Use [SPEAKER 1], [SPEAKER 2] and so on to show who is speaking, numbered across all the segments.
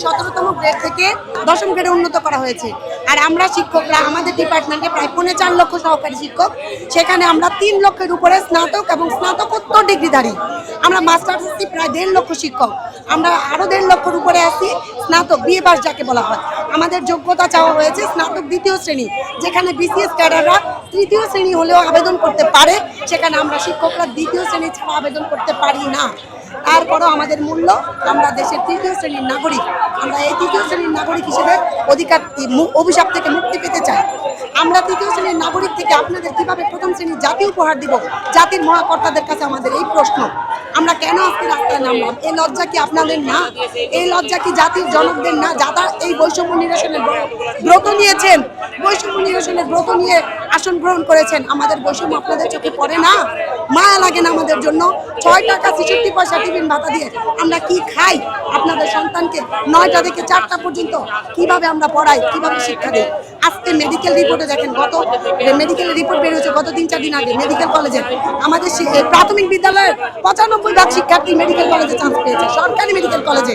[SPEAKER 1] 17তম grade থেকে 10ম গ্রেডে উন্নত করা হয়েছে। আর আমরা শিক্ষকরা আমাদের ডিপার্টমেন্টে প্রায় 4.5 লক্ষ সহকারী শিক্ষক, সেখানে আমরা 3 লক্ষের উপরে স্নাতক এবং স্নাতকোত্তর ডিগ্রিধারী। আমরা মাস্টার্স আছি প্রায় 1.5 লক্ষ শিক্ষক, আমরা আরও 1.5 লক্ষের উপরে আছি স্নাতক বিএ পাস যাকে বলা হয়। আমাদের যোগ্যতা চাওয়া হয়েছে স্নাতক 2য় শ্রেণী, যেখানে বিসিএস ক্যাডাররা 3য় শ্রেণী হলেও আবেদন করতে পারে, সেখানে আমরা শিক্ষকরা 2য় শ্রেণী ছাড়া আবেদন করতে পারি না। তারপরও আমাদের মূল্য, আমরা দেশের 3য় শ্রেণীর নাগরিক, আমরা এই 3য় শ্রেণীর নাগরিক হিসেবে অধিকার অভিশাপ থেকে মুক্তি পেতে চাই। আমরা 3য় শ্রেণীর নাগরিক থেকে আপনাদের কিভাবে 1ম শ্রেণীর জাতি উপহার দিব, জাতির মহাকর্তাদের কাছে আমাদের এই প্রশ্ন। আমরা কেন আজকে রাস্তায় নামলাম? এই লজ্জা কি আপনাদের না? এই লজ্জা কি জাতির জনকদের না, যারা এই বৈষম্য নিরসনের ব্রত নিয়েছেন, বৈষম্য নিরসনের ব্রত নিয়ে আসন গ্রহণ করেছেন? আমাদের বৈষম্য আপনাদের চোখে পড়ে না? মায়া লাগে না আমাদের জন্য? 6 টাকা 66 পয়সা টিফিন ভাতা দিয়ে আমরা কি খাই? আপনাদের সন্তানকে 9টা থেকে 4টা পর্যন্ত কিভাবে আমরা পড়াই, কিভাবে শিক্ষা দিই? আজকে মেডিকেল রিপোর্টে দেখেন, গত মেডিকেল রিপোর্ট বের হয়েছে গত 3-4 দিন আগে, মেডিকেল কলেজে আমাদের প্রাথমিক বিদ্যালয়ের 95% শিক্ষার্থী মেডিকেল কলেজে চান্স পেয়েছে, সরকারি মেডিকেল কলেজে।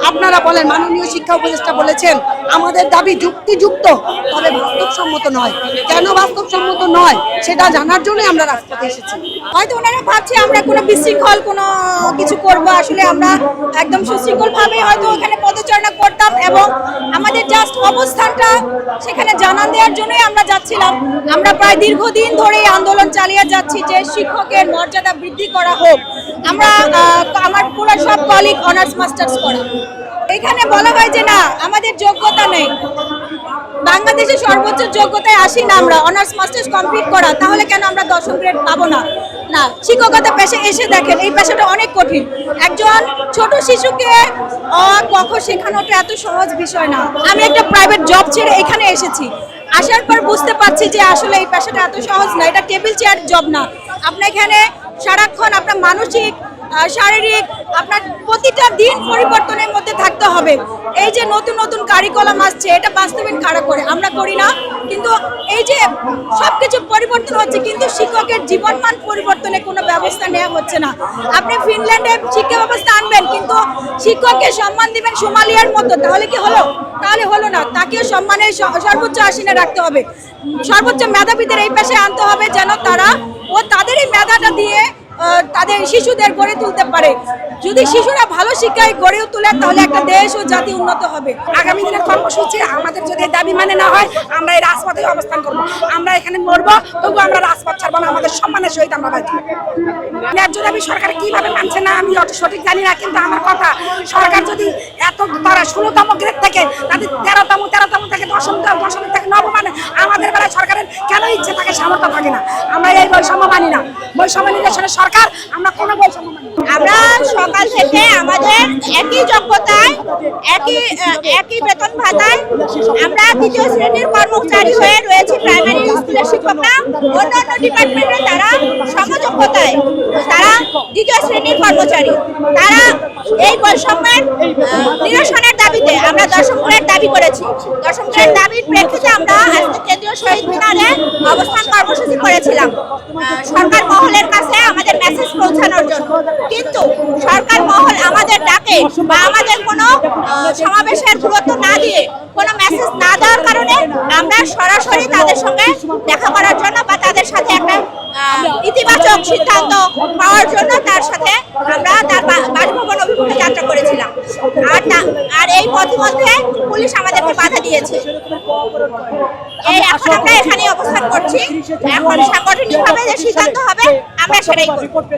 [SPEAKER 1] আপনারা বলেন, মাননীয় শিক্ষা উপদেষ্টা বলেছেন আমাদের দাবি যুক্তিযুক্ত, তবে বাস্তবসম্মত নয়। কেন বাস্তবসম্মত নয় সেটা জানার জন্যই আমরা রাজপথে এসেছি।
[SPEAKER 2] হয়তো ওনারা ভাবছে আমরা কোনো বিশৃঙ্খল কোনো কিছু করব, আসলে আমরা একদম সুশৃঙ্খলভাবে হয়তো ওখানে পদচারণা করতাম এবং আমাদের জাস্ট অবস্থানটা সেখানে জানান দেওয়ার জন্যই আমরা যাচ্ছিলাম। আমরা প্রায় দীর্ঘদিন ধরে আন্দোলন চালিয়ে যাচ্ছি যে শিক্ষকের মর্যাদা বৃদ্ধি করা হোক। আমরা আমার পুরো সব কলিগ অনার্স মাস্টার্স করা, এখানে বলা হয় যে না আমাদের যোগ্যতা নেই। বাংলাদেশের সর্বোচ্চ যোগ্যতায় আসি না আমরা, অনার্স মাস্টার্স কমপ্লিট করা, তাহলে কেন আমরা 10ম গ্রেড পাবো না? না, শিক্ষকতা পেশা এসে দেখেন এই পেশাটা অনেক কঠিন। একজন ছোট শিশুকে অ ক খ শেখানোটা এত সহজ বিষয় না। আমি একটা প্রাইভেট জব ছেড়ে এখানে এসেছি, আসার পর বুঝতে পারছি যে আসলে এই পেশাটা এত সহজ না, এটা টেবিল চেয়ার জব না। আপনার এখানে সারাক্ষণ আপনার মানসিক শারীরিক আপনার প্রতিটা দিন পরিবর্তনের মধ্যে থাকতে হবে। এই যে নতুন নতুন কারিকুলাম আসছে, এটা বাস্তবায়ন কারা করে? আমরা করি না। কিন্তু এই যে সবকিছু পরিবর্তন হচ্ছে, কিন্তু শিক্ষকের জীবনমান পরিবর্তনের কোনো ব্যবস্থা নেওয়া হচ্ছে না। আপনি ফিনল্যান্ডে শিক্ষা ব্যবস্থা আনবেন, কিন্তু শিক্ষককে সম্মান দিবেন সোমালিয়ার মতো, তাহলে কি হলো? তাহলে হলো না। তাকেও সম্মানের সর্বোচ্চ আসনে রাখতে হবে। সর্বোচ্চ মেধাবীদের এই পেশায় আনতে হবে, যেন তারা তাদের এই মেধাটা দিয়ে তাদের শিশুদের গড়ে তুলতে পারে। যদি শিশুরা ভালো শিক্ষায় গড়ে তোলে, তাহলে একটা দেশ ও জাতি উন্নত হবে।
[SPEAKER 1] আগামী দিনের কর্মসূচি, আমাদের যদি দাবি মানে না হয়, আমরা এই রাজপথে অবস্থান করবো। আমরা এখানে মরবো, তবু আমরা রাজপথ ছাড়বো না। আমাদের সম্মানের সহিত আমরা বাঁচবো। ন্যায্য দাবি সরকার কিভাবে মানছে না আমি সঠিক জানি না, কিন্তু আমার কথা, সরকার যদি এত তারা 16তম গ্রেড থেকে তাদের 13তম থেকে 10ম থেকে 9ম মানে, আমাদের বেলায় সরকারের কেন ইচ্ছে থাকে, সামর্থ্য থাকে না? আমরা এই বৈষম্য মানি না। বৈষম্য নিরসনের সরকার, আমরা কোনো বৈষম্য মানি না।
[SPEAKER 2] আমরা সকাল থেকে আমাদের একই যোগ্যতায় একই বেতন ভাতায় আমরা 3য় শ্রেণীর কর্মচারী হয়ে রয়েছি। প্রাইমারি স্কুলের শিক্ষকরা অন্যান্য ডিপার্টমেন্টে তারা সমযোগ্যতায়, তারা 2য় শ্রেণীর কর্মচারী। তারা এই বৈষম্যের নিরসনের দাবিতে আমরা 10ম গ্রেড দাবি করেছি। 10ম গ্রেড দাবির প্রেক্ষিতে আমরা আজকে কেন্দ্রীয় শহীদ মিনারে অবস্থান কর্মসূচি করেছিলাম সরকার মহলের কাছে আমাদের মেসেজ পৌঁছানোর জন্য। কিন্তু সরকার মহল আমাদের ডাকে বা আমাদের কোনো সমাবেশের গুরুত্ব না দিয়ে, কোনো মেসেজ না দেওয়ার কারণে আমরা সরাসরি তাদের সঙ্গে দেখা করার জন্য বা তাদের সাথে একটা ইতিবাচক সিদ্ধান্ত পাওয়ার জন্য তার সাথে আমরা তার বাসভবন অভিমুখে যাত্রা করেছিলাম। আর এই পথিমধ্যে পুলিশ আমাদেরকে বাধা দিয়েছে। এখন আমরা এখানেই অবস্থান করছি। এখন সাংগঠনিকভাবে যে সিদ্ধান্ত হবে আমরা সেটাই করব।